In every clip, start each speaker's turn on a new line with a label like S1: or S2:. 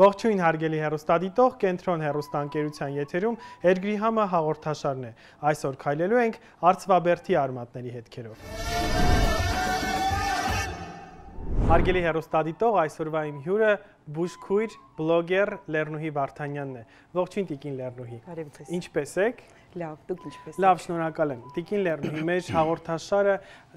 S1: Ողջույն հարգելի հեռուստադիտող, Կենտրոն հեռուստաընկերության եթերում Էրգրի համը հաղորդաշարն է։ Այսօր քայլելու ենք Արծվաբերդի արմատների հետքերով։ Հարգելի հեռուստադիտող, այսօրվա իմ հյուրը բուժքույր, բլոգեր Լեռնուհի Վարդանյանն է։ Ողջույն Տիկին Լեռնուհի։ Ինչպե՞ս եք։
S2: Լավ, դուք ինչպե՞ս եք։
S1: Լավ, շնորհակալ եմ։ Տիկին Լեռնուհի, մեր հաղորդաշարը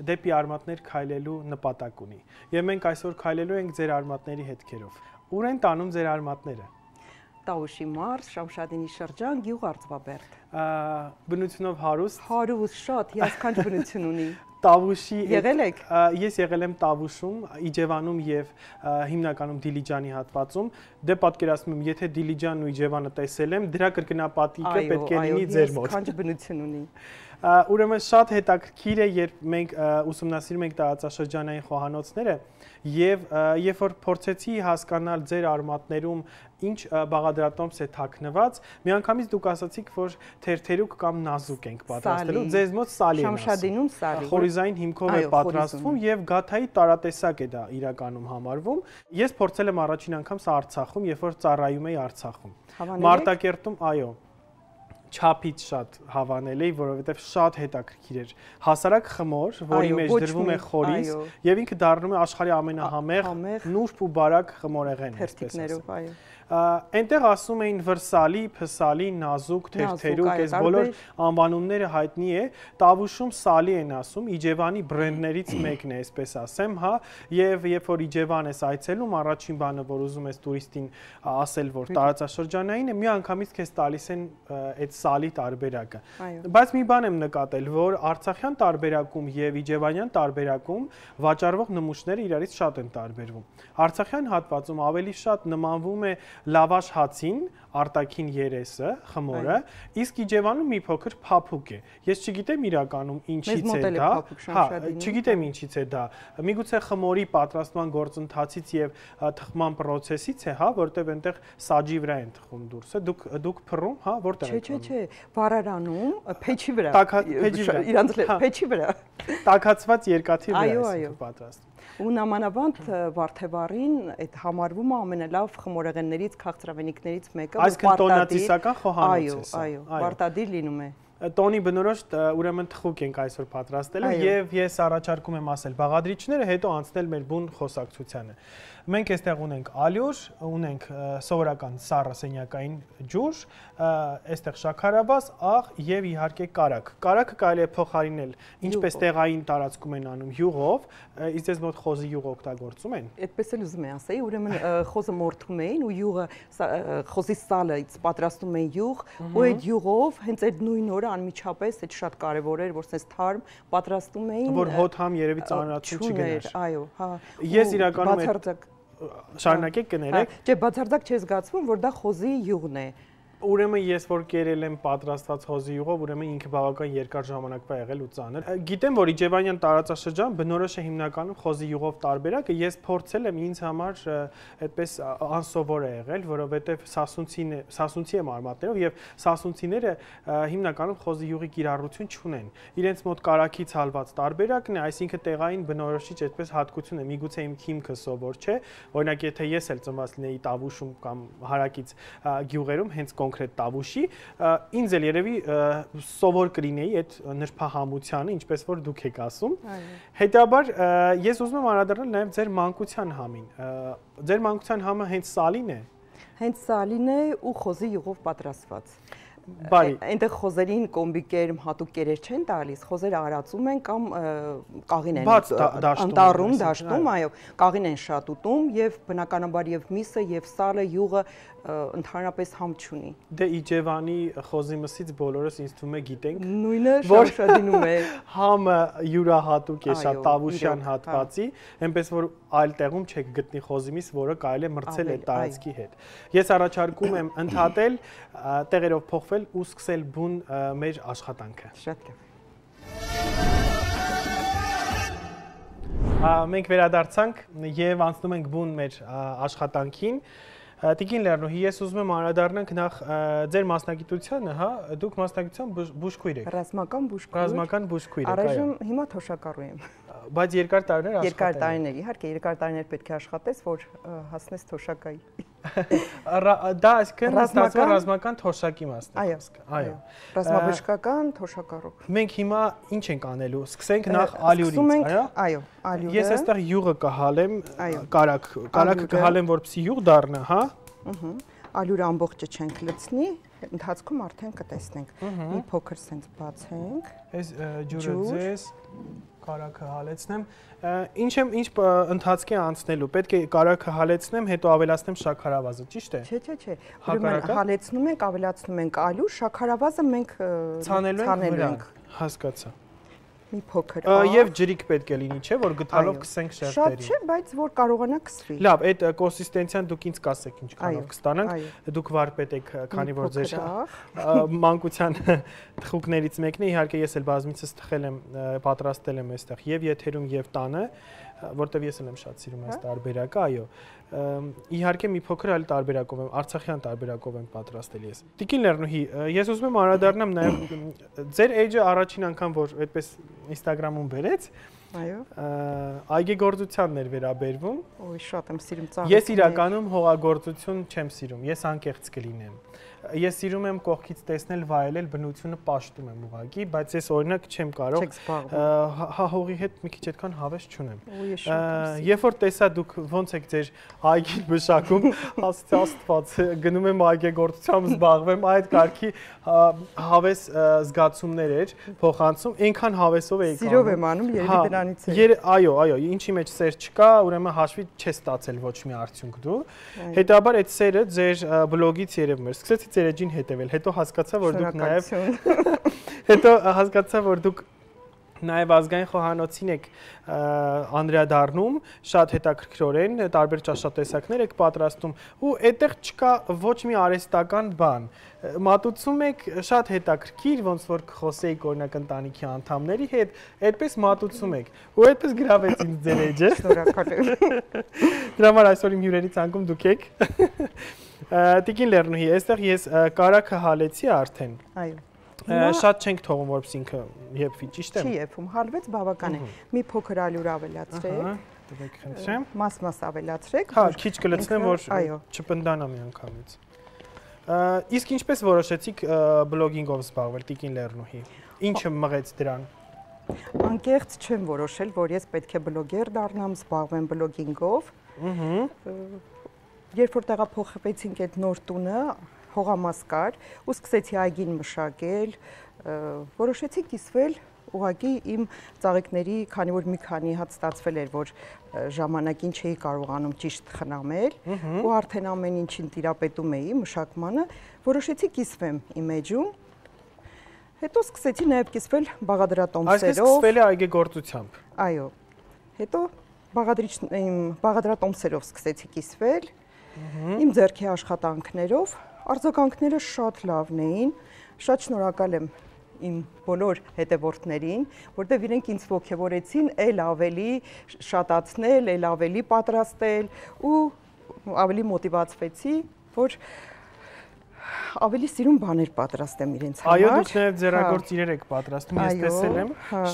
S1: դեպի արմատներ քայլելու նպատակ ունի։ Եվ մենք այսօր քայլելու ենք ձեր արմատների հետքերով։ Ուր են տանում ձեր արմատները։
S2: Տավուշի մարզ, Շամշադինի շրջան, գյուղ Արծվաբերդ։
S1: Բնությունով հարուստ։
S2: Հարուստ, շատ, հիասքանչ բնություն ունի։
S1: Տավուշի
S2: եղել եք։
S1: Ես եղել եմ Տավուշում, Իջևանում եւ հիմնականում Դիլիջանի հատվածում։ Դե պատկերացնում եմ, եթե Դիլիջանն ու Իջևանը տեսել եմ, դրա կրկնապատիկը պետք է լինի ձեր մոտ։
S2: Հիասքանչ բնություն ունի։
S1: Ուրեմն շատ հետաքրքիր է, երբ մենք ուսումնասիրում ենք տարածաշրջանային խոհանոցները եւ երբ որ փորձեցի հասկանալ ձեր արմատներում ինչ բաղադրատոմս է թաքնված, միանգամից դուք ասացիք, որ թերթերուկ կամ նազուկ ենք պատրաստելու, ձեզ մոտ սալի է։
S2: Շամշադինում սալի։
S1: Խորիզային հիմքով է պատրաստվում եւ գաթայի տարատեսակ է դա իրականում համարվում։ Ես փորձել եմ առաջին անգամ սա Արցախում, երբ որ ծառայում էի Արցախում։ Մարտակերտում, այո, չափից շատ հավանել էի, որովհետև շատ հետաքրքիր էր։ Հասարակ խմոր, որի մեջ դրվում է խորիզ, եւ ինքը դառնում է աշխարհի ամենահամեղ, նուրբ ու բարակ խմորեղենը, այսպես ասեմ։ Այնտեղ ասում էին վրսալի, փսալի, նազուկ, թերթերուկ, այս բոլոր անվանումները հայտնի է։ Տավուշում սալի են ասում, Իջևանի բրենդներից մեկն է, այսպես ասեմ, հա, եւ երբ որ Իջևան ես այցելում, առաջին բանը, որ ուզում ես տուրիստին ասել, որ տարածաշրջանային է, միանգամից քեզ տալիս են այդ սալի տարբերակը։ Բայց մի բան եմ նկատել, որ արցախյան տարբերակում եւ իջևանյան տարբերակում վաճառվող նմուշները իրարից շատ են տարբերվում։ Արցախյան հատվածում ավելի շատ նմանվում է լավաշ հացին, արտաքին երեսը, խմորը, իսկ Իջևանում մի փոքր փափուկ է։ Ես չգիտեմ իրականում ինչից է դա, հա, չգիտեմ ինչից է դա։ Միգուցե խմորի պատրաստման գործընթացից եւ թխման process-ից է, հա, որտեղ այնտեղ սաջի վրա են թխում դուրսը։ Դուք փռում, հա, որտեղ եք։
S2: Չէ, վարարանում, փեչի վրա։
S1: Փեչի վրա։
S2: Իրանց փեչի վրա։
S1: Տաքացված երկաթի վրա է պատրաստվում։
S2: Ու նամանավանդ Վարդեվարին այդ համարվում է ամենալավ խմորեղեններից, քաղցրավենիքներից մեկը,
S1: այսինքն տոնատիսական խոհանոց է։
S2: Այո, պարտադիր լինում է։
S1: Տոնի բնորոշ ուրեմն թխուկ ենք այսօր պատրաստելու եւ ես առաջարկում եմ ասել բաղադրիչները, հետո անցնել մեր բուն խոսակցությանը։ Մենք այստեղ ունենք ալյուր, ունենք սովորական սառը սենյակային ջուր, այստեղ շաքարավազ, աղ եւ իհարկե կարագ։ Կարագը կարելի է փոխարինել, ինչպես տեղային տարածքում են անում յուղով, իսկ ձեզ մոտ խոզի յուղ օգտագործում են։
S2: Այդպես էլ ուզում եմ ասեի, ուրեմն խոզը մորթում էին ու յուղը խոզի սալից պատրաստում էին յուղ, ու այդ յուղով հենց այդ նույն օրը անմիջապես այդ շատ կարևոր էր, որ sense թարմ պատրաստում էին,
S1: որ հոտ համ երևի ծանրացում չգնար։
S2: Այո, հա։
S1: Ես իրականում շարունակեք կներեք։
S2: Չէ, բացարձակ չէ զգացվում, որ դա խոզի յուղն է։
S1: Ուրեմն ես որ կերել եմ պատրաստված խոզի յուղով, ուրեմն ինքը բավական երկար ժամանակվա եղել ու ծանր։ Գիտեմ, որ իջևանյան տարածաշրջան բնորոշ է հիմնականում խոզի յուղով տարբերակը, ես փորձել եմ ինձ համար այդպես անսովոր է եղել, որովհետև սասունցի եմ արմատներով եւ սասունցիները հիմնականում խոզի յուղի կիրառություն չունեն։ Իրենց մոտ կարագից հալված տարբերակն է, այսինքն տեղային բնորոշիչ այդպես հատկություն է։ Միգուցե իմ թիմքը սովոր չէ, օրինակ եթե ես էլ ծնված լինեի Տավուշում կամ հարակից գյուղերում, հենց կոնկրետ Տավուշի, ինձ էլ երևի սովոր կլինեի այդ նրբահամությանը, ինչպես որ դուք եք ասում։ Հետաբար ես ուզում եմ անդրադառնալ նաև ձեր մանկության համին։ Ձեր մանկության համը հենց սալին է։
S2: Հենց սալին է ու խոզի յուղով պատրաստված։
S1: Բարի։
S2: Այնտեղ խոզերին կոմբիկեր, հատուկ կերեր չեն տալիս, խոզերը արածում են կամ կաղին են ընտառում, դաշտում, այո, կաղին են շատ ուտում եւ բնականաբար եւ միսը եւ սալը յուղը ընդհանրապես համ չունի։
S1: Դե Իջևանի խոզի մսից բոլորս ինձ թվում է գիտենք։
S2: Նույնը Շամշադինում է։
S1: Համը յուրահատուկ է շատ Տավուշյան հատվածի, այնպես որ այլ տեղում չեք գտնի խոզի միս, որը կարելի է մրցել այդ տարածքի հետ։ Ես առաջարկում եմ ընդհատել, տեղերով փոխվել ու սկսել բուն մեր աշխատանքը։
S2: Շատ լավ։
S1: Մենք վերադարձանք եւ անցնում ենք բուն մեր աշխատանքին։ Տիկին Լեռնուհի, ես ուզում եմ անդրադառնանք նախ ձեր մասնագիտությանը, հա, դուք մասնագիտությամբ բուժքույր եք։
S2: Ռազմական բուժքույր։
S1: Ռազմական բուժքույր եք, այո։
S2: Առայժմ հիմա թոշակառու եմ։
S1: Բայց երկար տարիներ աշխատել։
S2: Երկար տարիներ, իհարկե, երկար տարիներ պետք է աշխատես, որ հասնես թոշակայի։
S1: Դա այսքան ստացվում ռազմական թոշակի մասն է։
S2: Այո։ Ռազմաբժշկական թոշակառուք։
S1: Մենք հիմա ինչ ենք անելու։ Սկսենք նախ ալյուրից,
S2: այո, ալյուրը։
S1: Ես այստեղ յուղը կհալեմ, կարակը կհալեմ, որպեսզի յուղ դառնա, հա։
S2: Ալյուրը ամբողջը չենք լցնի, ընթացքում արդեն կտեսնենք։ Մի փոքր սենց բացենք։
S1: Այս ջուրը ձեզ կարակը հալեցնեմ։ Ինչ ընթացքի անցնելու, պետք է կարակը հալեցնեմ, հետո ավելացնեմ շաքարավազը, ճիշտ է։
S2: Չէ։ Ուրեմն հալեցնում ենք, ավելացնում ենք ալյուր, շաքարավազը մենք
S1: ցանելու ենք։ Հասկացա։
S2: Մի փոքր
S1: Եվ ջրիկ պետք է լինի, չէ, որ գթալով կսենք շերտերին։
S2: Շատ չէ, բայց որ կարողանա քսվի։
S1: Լավ, այդ կոնսիստենցիան դուք ինձ կասեք ինչքանով կստանանք։ Դուք վարպետ եք, քանի որ ձեր մանկության թխուկներից մեկն է, իհարկե ես էլ բազմիցս թխել եմ, պատրաստել եմ այստեղ եւ եթերում եւ տանը, որտեվ ես էլ եմ շատ սիրում այս տարբերակը, այո։ Իհարկե մի փոքր այլ տարբերակով եմ, արցախյան տարբերակով եմ պատրաստել ես։ Տիկին Լեռնուհի, ես ուզում եմ անդրադառնամ նաև ձեր էջը առաջին անգամ որ այդպես Instagram-ում բերեց,
S2: այո,
S1: այգեգործությանն էր վերաբերվում։
S2: Ոյ, շատ եմ սիրում ծաղիկներ։
S1: Ես իրականում հողագործություն չեմ սիրում, ես անկեղծ կլինեմ։ Ես սիրում եմ կողքից տեսնել, վայելել, բնությունը պաշտում եմ ուղղակի, բայց ես օրինակ չեմ կարող հողի հետ մի քիչ այդքան հավես չունեմ։ Երբ որ տեսա դուք ոնց եք ձեր այգին մշակում, ասացի Աստված, գնում եմ այգեգործությամբ զբաղվեմ, այդ կարգի հավես զգացումներ էր փոխանցում, այնքան հավեսով էի
S2: կանում։ Սիրով եմ անում, երևի դրանից է։
S1: Այո, ինչի մեջ սեր չկա, ուրեմն հաշվի չես ստացել ոչ մի արդյունք դու։ Հետաբար այդ սերը ձեր բլոգից երևում էր։ Սկսեցի ձեր էջին հետևել, հետո հասկացա, որ դուք նաև ազգային խոհանոցին եք անդրադառնում, շատ հետաքրքրորեն, տարբեր ճաշատեսակներ եք պատրաստում ու այդտեղ չկա ոչ մի արհեստական բան։ Մատուցում եք շատ հետաքրքիր, ոնց որ խոսեիք օրինակ ընտանիքի անդամների հետ, այդպես մատուցում եք։ Ու այդպես գրավեց ինձ ձեր էջը։
S2: Շնորհակալ եմ։
S1: Դրա համար այսօր իմ հյուրերի ցանկում դուք եք։ Տիկին Լեռնուհի, այստեղ ես կարակը հալեցի արդեն։
S2: Այո։
S1: Շատ չենք թողում, որպեսզի ինքը եփվի, ճիշտ է։
S2: Չի եփում, հալվեց բավական է։ Մի փոքր ալյուր ավելացրեք։
S1: Տվեք խնդրեմ։
S2: Մաս ավելացրեք։
S1: Հա, քիչ կլցնեմ, որ չպնդանա միանգամից։ Իսկ ինչպես որոշեցիք բլոգինգով զբաղվել, Տիկին Լեռնուհի։ Ինչը մղեց դրան։
S2: Անկեղծ չեմ որոշել, որ ես պետք է բլոգեր դառնամ, զբաղվեմ բլոգինգով։ Երբ որ տեղափոխվեցինք այդ նոր տունը, հողամաս կար, ու սկսեցի այգին մշակել, որոշեցի կիսվել ուղղակի իմ ծաղիկների, քանի որ մի քանի հատ ստացվել էր, որ ժամանակին չէի կարողանում ճիշտ խնամել, ու արդեն ամեն ինչին տիրապետում էի մշակմանը, որոշեցի կիսվեմ իմ էջում, հետո սկսեցի նաև կիսվել բաղադրատոմսերով։
S1: Այսինքն սկսվել է այգեգործությամբ։
S2: Այո, հետո բաղադրատոմսերով սկսեցի կիսվել, իմ ձեռքի աշխատանքներով, արձագանքները շատ լավն էին, շատ շնորհակալ եմ իմ բոլոր հետևորդներին, որտեղ իրենք ինձ ողջևորեցին էլ ավելի շատացնել, էլ ավելի պատրաստել ու ավելի մոտիվացվեցի, որ ավելի սիրուն բաներ պատրաստեմ իրենց համար։
S1: Այո, դուք նաև ձեռագործ իրեր եք պատրաստում, ես տեսել եմ,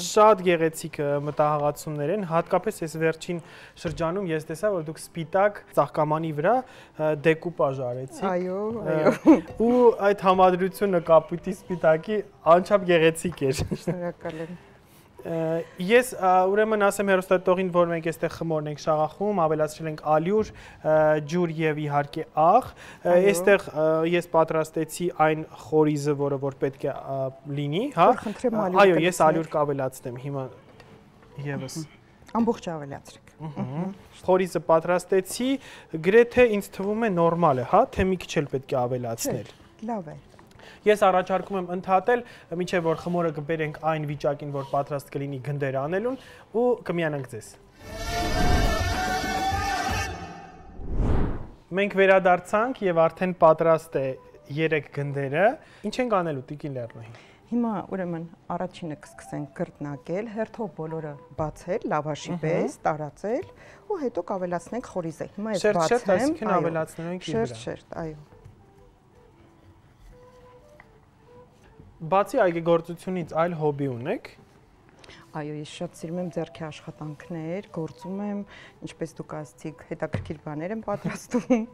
S1: շատ գեղեցիկ մտահղացումներ են, հատկապես ես վերջին շրջանում ես տեսա, որ դուք սպիտակ ծաղկամանի վրա դեկուպաժ արեցիք։
S2: Այո։
S1: Ու այդ համադրությունը կապույտի սպիտակի անչափ գեղեցիկ էր։
S2: Շնորհակալ եմ։
S1: Ես ուրեմն ասեմ հեռուստատողին, որ մենք այստեղ խմորն ենք շաղախում, ավելացրել ենք ալյուր, ջուր եւ իհարկե աղ։ Այստեղ ես պատրաստեցի այն խորիզը, որը որ պետք է լինի, հա։ Այո, ես ալյուր կավելացնեմ հիմա եւս։
S2: Ամբողջ ավելացրեք։
S1: Խորիզը պատրաստեցի, գրեթե ինձ թվում է նորմալ է, հա, թե մի քիչ էլ պետք է ավելացնել։
S2: Լավ է։
S1: Ես առաջարկում եմ ընդհատել, մինչև որ խմորը կբերենք այն վիճակին, որ պատրաստ կլինի գնդեր անելուն ու կմիանանք ձեզ։ Մենք վերադարձանք եւ արդեն պատրաստ է 3 գնդերը։ Ինչ ենք անելու, Տիկին Լեռնուհի։
S2: Հիմա ուրեմն առաջինը կսկսենք կրտնակել, հերթով բոլորը բացել, լավաշի պես, տարածել ու հետո կավելացնենք խորիզը։ Հիմա ես բացեմ,
S1: շերտ, այսինքն ավելացնելու ենք իր վրա։
S2: Շերտ, այո։
S1: Բացի այգեգործությունից այլ հոբի ունեք։
S2: Այո, ես շատ սիրում եմ ձեռքի աշխատանքներ, գործում եմ, ինչպես դուք ասացիք, հետաքրքիր բաներ եմ պատրաստում։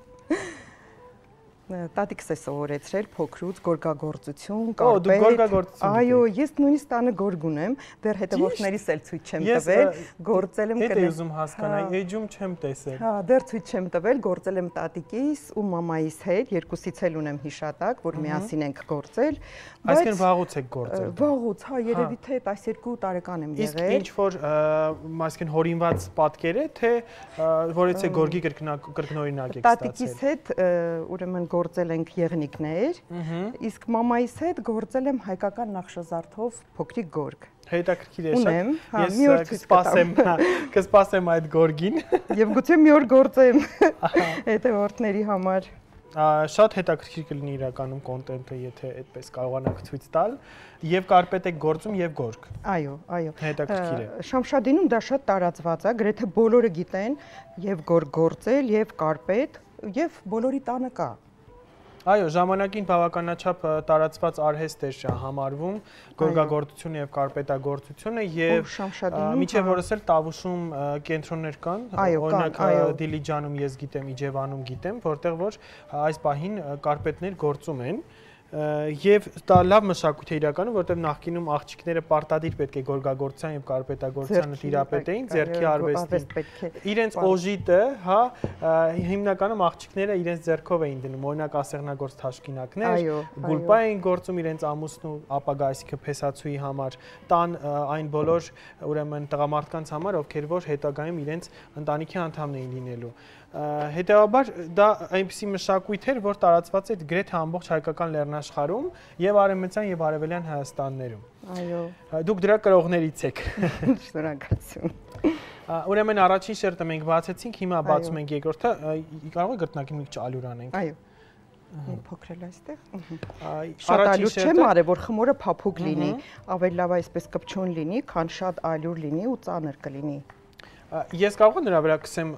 S2: Տատիկս է սովորեցրել փոքրուց գորգագործություն, կարպետ։
S1: Օ, դու գորգագործություն։
S2: Այո, ես նույնիսկ տանը գորգ ունեմ, դեռ հետևորդներիս էլ ցույց չեմ տվել, գործել եմ
S1: կրել։ Հետ ուզում հասկանալ, էջում չեմ տեսել։
S2: Հա, դեռ ցույց չեմ տվել, գործել եմ տատիկիս ու մամայիս հետ, երկուսից էլ ունեմ հիշատակ, որ միասին ենք գործել։
S1: Այսինքն վաղուց եք գործել։
S2: Վաղուց, հա, երևի թե 12 տարեկան եմ եղել։
S1: Իսկ ինչ որ, այսինքն հորինված պատկեր է, թե որից է գորգի կրկնօրինակ եք ստացել։
S2: Տատիկիս հետ ուրեմն գործել ենք եղնիկներ, իսկ մամայիս հետ գործել եմ հայկական նախշազարդով փոքրիկ գորգ։
S1: Հետաքրքիր է շատ։ Ես կսպասեմ այդ գորգին։
S2: Եվ գուցե մի օր գործեմ հետևորդների համար։
S1: Շատ հետաքրքիր կլինի իրականում կոնտենտը, եթե այդպես կարողանաք ցույց տալ, եւ կարպետ եք գործում եւ գորգ։
S2: Այո, այո։
S1: Հետաքրքիր է։
S2: Շամշադինում դա շատ տարածված է, գրեթե բոլորը գիտեն եւ գորգ գործել, եւ կարպետ, եւ բոլորի տանը կա։
S1: Այո, ժամանակին բավականաչափ տարածված արհեստ էր համարվում գորգագործությունը եւ կարպետագործությունը եւ միջև որս էլ Տավուշում կենտրոններ կան, օրինակ Դիլիջանում ես գիտեմ, Իջևանում գիտեմ, որտեղ որ այս պահին կարպետներ գործում են եւ դա լավ մշակույթ է իրականում, որտեղ նախկինում աղջիկները պարտադիր պետք է գորգագործության եւ կարպետագործությանը տիրապետեին, ձեռքի արվեստին։ Իրենց օժիտը, հա, հիմնականում աղջիկները իրենց ձեռքով էին դնում, օրինակ ասեղնագործ թաշկինակներ, գուլպա էին գործում իրենց ամուսնու ապագա այսինքն փեսացուի համար, տան այն բոլոր ուրեմն տղամարդկանց համար, ովքեր որ հետագայում իրենց ընտանիքի անդամն էին լինելու։ Հետևաբար դա այնպիսի մշակույթ էր, որ տարածված էր գրեթե ամբողջ հայկական լեռնաշխարհում եւ արևմտյան եւ արևելյան Հայաստաններում։
S2: Այո։
S1: Դուք դրա կրողներից եք։
S2: Շնորհակալություն։
S1: Ուրեմն առաջին շերտը մենք բացեցինք, հիմա բացում ենք երկրորդը, կարող է գտնակին մի քիչ ալյուր անենք։
S2: Այո։ Փոքրել այստեղ։ Շատ ալյուր չեմ արել, որ խմորը փափուկ լինի, ավելի լավ այսպես կպչուն լինի, քան շատ ալյուր լինի ու ծանր կլինի։
S1: Ես կարող եմ նրա վրա կսեմ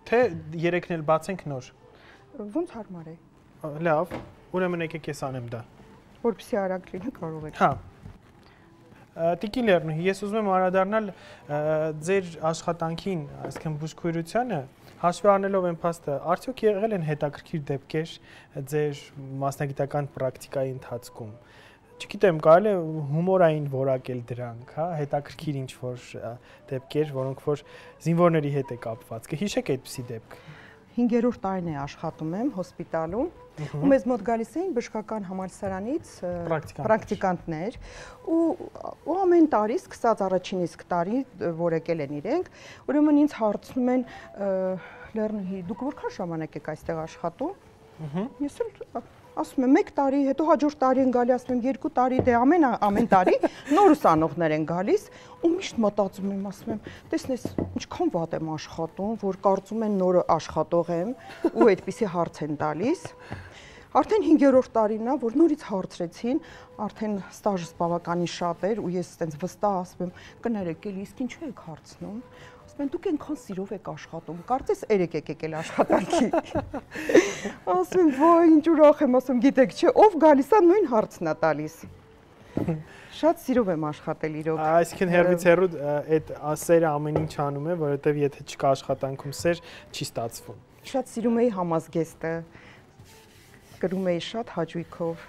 S1: թե երեքն էլ բացենք նոր։
S2: Ոնց հարմար է։
S1: Լավ, ուրեմն եկեք ես անեմ դա։
S2: Որպեսզի արագ լինի կարող եք։
S1: Հա։ Տիկին Լեռնուհի, ես ուզում եմ անդրադառնալ ձեր աշխատանքին, այսինքն բուժքույրությանը, հաշվի առնելով այն փաստը, արդյոք եղել են հետաքրքիր դեպքեր ձեր մասնագիտական պրակտիկայի ընթացքում։ Չգիտեմ, կարելի է հումորային որակել դրանք, հա, հետաքրքիր ինչ որ դեպքեր, որոնք որ զինվորների հետ է կապված։ Կհիշեք այդպիսի դեպք։
S2: 5-րդ տարին է աշխատում եմ հոսպիտալում, ու մեզ մոտ գալիս էին բժշկական համալսարանից պրակտիկանտներ, ու ամեն տարի, սկսած առաջին իսկ տարի, որ եկել են իրենք, ուրեմն ինձ հարցնում են, Լեռնուհի, դուք որքան ժամանակ եք այստեղ աշխատում։ Ես էլ ասում եմ 1 տարի, հետո հաջորդ տարի են գալի, ասում եմ 2 տարի, դե ամեն տարի նոր ուսանողներ են գալիս, ու միշտ մտածում եմ, ասում եմ, տեսնես, ինչքան վատ եմ աշխատում, որ կարծում են նոր աշխատող եմ, ու այդպիսի հարց են տալիս։ Արդեն 5-րդ տարին է, որ նորից հարցրեցին, արդեն ստաժս բավականին շատ էր, ու ես այտենց վստահ ասում եմ, կներեք, էլի իսկ ինչու եք հարցնում։ Ասում են, դուք այնքան սիրով եք աշխատում, կարծես 3 եք եկել աշխատանքի։ Ասում եմ, ոայ, ինչ ուրախ եմ, ասում, գիտեք, չէ, ով գալիս է նույն հարցն է տալիս։ Շատ սիրով եմ աշխատել իրոք։
S1: Այսինքն հերվից հեռու այդ սերը ամեն ինչ անում է, որովհետև եթե չկա աշխատանքում սեր, չի ստացվում։
S2: Շատ սիրում էի համազգեստը, գրում էի շատ հաճույքով։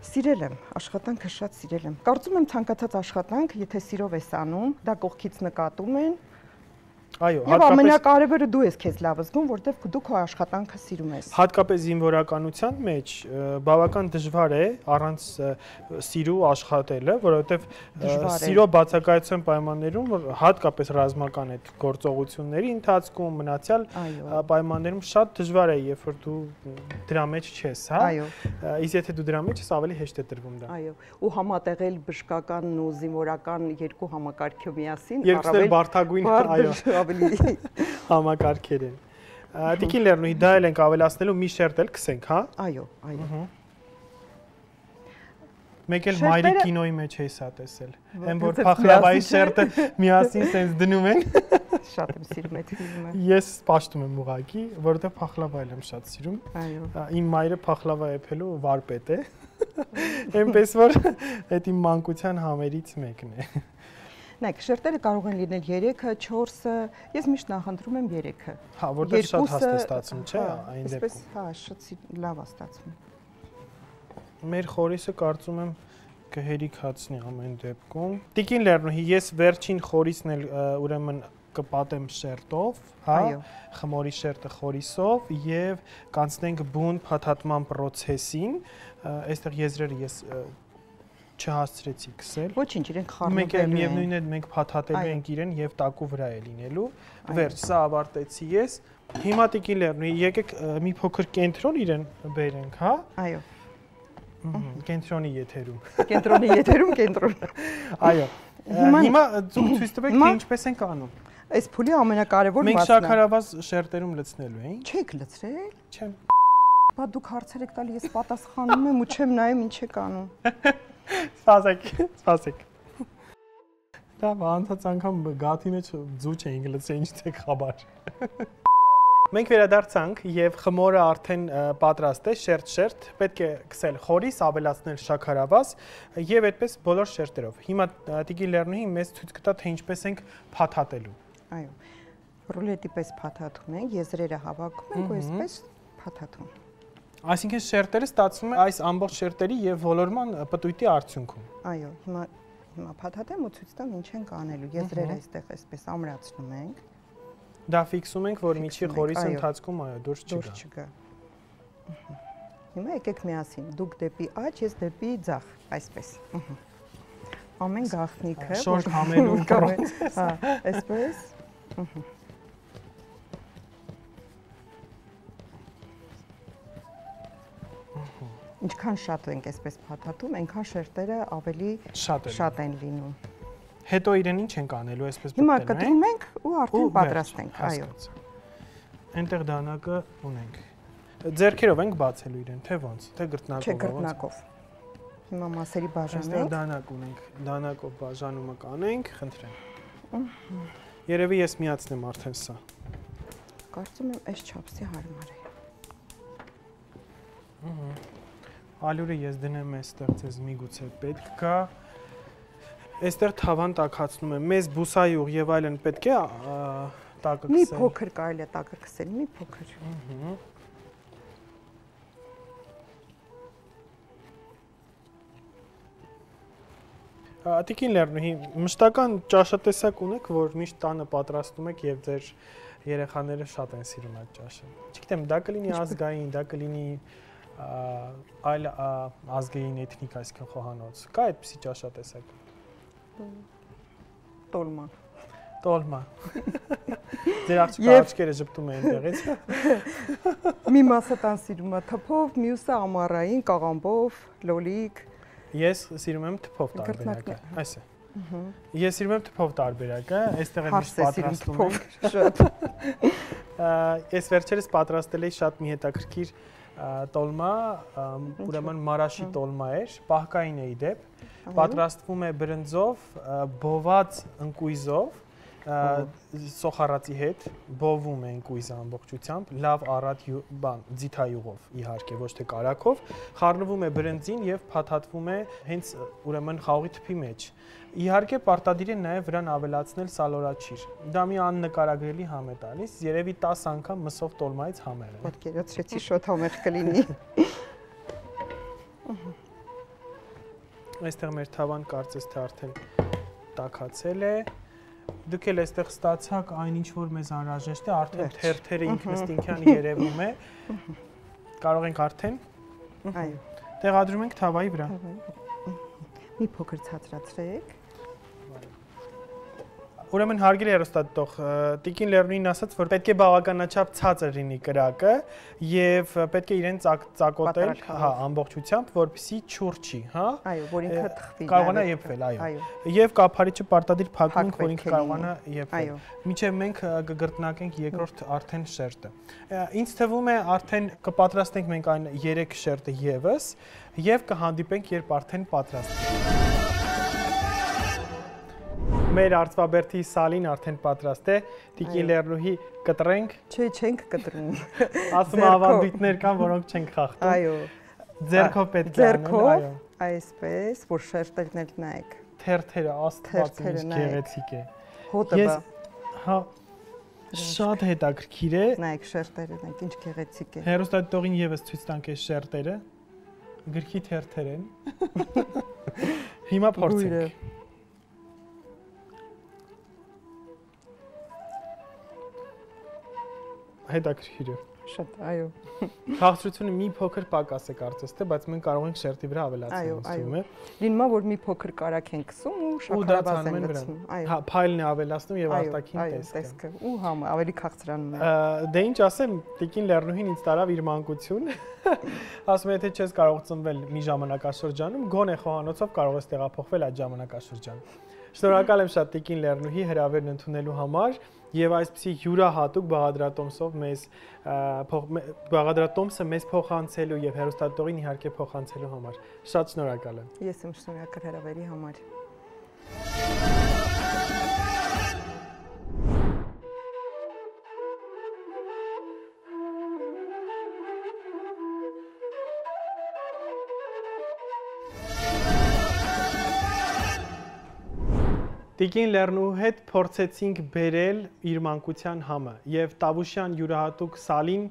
S2: Սիրել եմ, աշխատանքը շատ սիրել եմ։ Կարծում եմ ցանկացած աշխատանք, եթե սիրով ես անում, դա կողքից նկատում են։
S1: Այո,
S2: հատկապես ամենակարևորը դու ես քեզ լավ զգում, որտեղ դու քո աշխատանքը սիրում ես։
S1: Հատկապես զինվորականության մեջ բավական դժվար է առանց սիրու աշխատելը, որովհետև սիրո բացակայության պայմաններում, որ հատկապես ռազմական այդ գործողությունների ընթացքում, մնացյալ պայմաններում շատ դժվար է, երբ որ դու դրա մեջ չես, հա։ Իսկ եթե դու դրա մեջ ես, ավելի հեշտ է տրվում դա։
S2: Այո, ու համատեղել բժշկականն ու զինվորական երկու համակարգը միասին,
S1: առավել բարդագույն, այո, ավելի համակարգեր են։ Տիկին Լեռնուհի, դա էլ ենք ավելացնելու, մի շերտ էլ կսենք, հա։
S2: Այո, այո։
S1: Մեկ էլ մայրի կինոյի մեջ էի սա տեսել։ Այն որ փախլավայի շերտը միասին սենց դնում են։
S2: Շատ եմ սիրում այդ ֆիլմը։
S1: Ես սպաշտում եմ ուղղակի, որովհետև փախլավա եմ շատ սիրում։
S2: Այո։
S1: Իմ մայրը փախլավա եփելու վարպետ է։ Այնպես որ այդ իմ մանկության համերից մեկն է։
S2: Նայեք, շերտերը կարող են լինել 3-ը, 4-ը, ես միշտ նախընտրում եմ 3-ը։
S1: Հա, որտեղ շատ հաստ է ստացվում, չէ՞, այն դեպքում։
S2: Այսպես, հա, շատ լավ է ստացվում։
S1: Մեր խորիսը կարծում եմ կհերիքացնի ամեն դեպքում։ Տիկին Լեռնուհի, ես վերջին խորիսն էլ ուրեմն կպատեմ շերտով, հա, խմորի շերտը խորիսով եւ կանցնենք բուն փաթաթման process-ին, այստեղ եզրերը ես չհասցրեցի քսել։
S2: Ոչինչ, իրենք խառնվելու են։
S1: Միևնույնն է, մենք փաթաթելու ենք իրեն եւ տակու վրա է լինելու։ Վերջ, սա ավարտեցի ես։ Հիմա Տիկին Լեռնուհի, եկեք մի փոքր կենտրոն իրեն բերենք, հա։
S2: Այո։
S1: Կենտրոնի եթերում։
S2: Կենտրոնի եթերում կենտրոն։
S1: Այո։ Հիմա ցույց տվեք, թե ինչպես ենք անում։
S2: Այս փուլի ամենակարևոր մասն է։
S1: Մենք շաքարավազ շերտերում լցնելու ենք։
S2: Չեք լցրել։
S1: Չեմ։
S2: Բա դուք հարցեր եք տալի, ես պատասխանում եմ ու չեմ նայում ինչ եք անում։
S1: Սպասեք։ Դա անցած անգամ գաթի մեջ ձուչ էինք լցրել, ինչ ցեք խաբար։ Մենք վերադարձանք եւ խմորը արդեն պատրաստ է, շերտ, պետք է քսել խորիս, ավելացնել շաքարավազ եւ այդպես բոլոր շերտերով։ Հիմա Տիկին Լեռնուհի մեզ ցույց կտա, թե ինչպես ենք փաթաթելու։
S2: Այո։ Ռուլետի պես փաթաթում ենք, եզրերը հավաքում ենք ու այսպես փաթաթում։
S1: Այսինքն շերտերը ստացվում է այս ամբողջ շերտերի եւ ոլորման պտույտի արդյունքում։
S2: Այո, հիմա փաթաթեմ ու ցույց տամ ինչ ենք անելու։ Եզրերը այստեղ այսպես ամրացնում ենք։
S1: Դա ֆիքսում ենք, որ միջի խորիսի ընթացքում այո դուրս չգա։
S2: Հիմա եկեք միասին, դուք դեպի աջ, ես դեպի ձախ, այսպես։ Ամեն գաղտնիքը
S1: շորջ համելու process։
S2: Հա, այսպես։ Ինչքան շատ ենք այսպես փաթաթում, այնքան շերտերը ավելի շատ են լինում։
S1: Հետո իրեն ինչ ենք անելու, այսպես
S2: Հիմա կտրում ենք ու արդեն պատրաստ ենք, այո։
S1: Այնտեղ դանակը ունենք։ Ձեռքերով ենք բացելու իրեն, թե ոնց, թե գրտնակով։
S2: Չէ, գրտնակով։ Հիմա մասերի բաժանենք։
S1: Այստեղ դանակ ունենք, դանակով բաժանումը կանենք, խնդրեմ։ Երևի ես միացնեմ արդեն սա։
S2: Կարծում եմ այս չափսի հարմար է։
S1: Ալյուրը ես դնեմ այստեղ, ձեզ միգուցե պետք կա։ Այստեղ թավան տաքացնում եմ, մեզ բուսայուղ եւ այլն պետք է տակը քսել։
S2: Մի փոքր կարելի է տակը քսել, մի փոքր։
S1: Տիկին Լեռնուհի, մշտական ճաշատեսակ ունեք, որ միշտ տանը պատրաստում եք եւ ձեր երեխաները շատ են սիրում այդ ճաշը։ Չգիտեմ, դա կլինի ազգային, դա կլինի այլ ազգային էթնիկ, այսինքն խոհանոց։ Կա այդպիսի ճաշատեսակ։
S2: Տոլման։
S1: Ձեր աղջիկը աչքերը ժպտում են այնտեղից։
S2: Մի մասը տան սիրում է թփով, մյուսը ամառային կաղամբով, լոլիկ։
S1: Ես սիրում եմ թփով տարբերակը, այս է։ Ես սիրում եմ թփով տարբերակը, այստեղ եմ միշտ պատրաստում եմ։ Ես վերջերս պատրաստել էի շատ մի հետաքրքիր տոլմա, ուրեմն մարաշի տոլմա էր, պահկային է իդեպ, պատրաստվում է բրնձով, բոված ընկույզով, սոխարածի հետ, բովում է ընկույզը ամբողջությամբ, լավ առատ ձիթայուղով իհարկե, ոչ թե կարագով, խառնվում է բրնձին եւ փաթաթվում է հենց ուրեմն խաղողի թփի մեջ։ Իհարկե պարտադիր է նաև վրան ավելացնել սալորաչիր։ Դա մի աննկարագրելի համ է տալիս, երևի 10 անգամ մսով տոլմայից համեղ է։
S2: Պատկերացրեցի շոտ համեղ կլինի։
S1: Այստեղ մեր թավան կարծես թե արդեն տաքացել է։ Դուք էլ այստեղ ստացաք այն ինչ որ մեզ անհրաժեշտ է, արդեն թերթերը ինքնըստինքյան երևում է։ Կարող ենք արդեն։
S2: Այո։
S1: Տեղադրում ենք թավայի վրա։
S2: Մի փոքր ցածրացրեք։
S1: Ուրեմն հարգելի հեռուստադիտող, Տիկին Լեռնուհին ասաց, որ պետք է բավականաչափ ցածր լինի կրակը եւ պետք է իրեն ծակոտել, հա, ամբողջությամբ, որպեսզի չուրչի, հա։
S2: Այո, որ ինքը թխվի։
S1: Կարողանա եփվել, այո։ Եվ կափարիչը պարտադիր փակում ենք, որ ինքը կարողանա եփվել։ Մինչեւ մենք կգրտնակենք երկրորդ արդեն շերտը։ Ինձ թվում է արդեն կպատրաստենք մենք այն 3 շերտը եւս եւ կհանդիպենք, երբ արդեն պատրաստ է։ Մեր արծվաբերդի սալին արդեն պատրաստ է, Տիկին Լեռնուհի կտրենք։
S2: Չէ, չենք կտրում։
S1: Ասում ավանդույթներ կան, որոնք չենք խախտում։
S2: Այո։
S1: Ձեռքով պետք է անել, այո։
S2: Այսպես, որ շերտերն էլ նայեք,
S1: թերթերը աստված ինչ գեղեցիկ է։
S2: Հոտը բա։
S1: Հա շատ հետաքրքիր է։
S2: Նայեք շերտերը, նայեք ինչ գեղեցիկ է։
S1: Հերոստատիտողին եւս ցույց տանք այս շերտերը։ Գրքի թերթեր են։ Հիմա փորձենք։ Հետաքրքիր է։
S2: Շատ, այո։
S1: Քաղցրությունը մի փոքր պակաս է կարծես թե, բայց մենք կարող ենք շերտի վրա ավելացնել, ասում է։
S2: Լինում է, որ մի փոքր կարակ ենք քսում ու շաքարաբազ են լցնում, այո։
S1: Հա, փայլն է ավելացնում եւ արտաքին
S2: տեսքը։ Ու համ ավելի քաղցրանում է։
S1: Դե ինչ ասեմ, Տիկին Լեռնուհին ինձ տարավ իր մանկություն։ Ասում է, եթե չես կարող ծնվել մի ժամանակաշրջանում, գոնե խոհանոցով կարող ես տեղափոխվել այդ ժամանակաշրջան։ Շնորհակալ եմ շատ Տիկին Լեռնուհի հրավերն ընդունելու համար եւ այսպիսի յուրահատուկ բաղադրատոմսը մեզ փոխանցելու եւ հերոստատիտողին իհարկե փոխանցելու համար։ Շատ շնորհակալ եմ։
S2: Ես եմ շնորհակալ հրավերի համար։
S1: Տիկին Լեռնուհու հետ փորձեցինք բերել իր մանկության համը եւ Տավուշյան յուրահատուկ սալին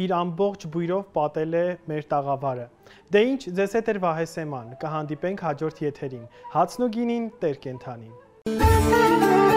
S1: իր ամբողջ բույրով պատել է մեր տաղավարը։ Դե ինչ, ձեզ հետ էր Վահե Սեման, կհանդիպենք հաջորդ եթերին։ Հացն ու գինին, Տեր կենթանին։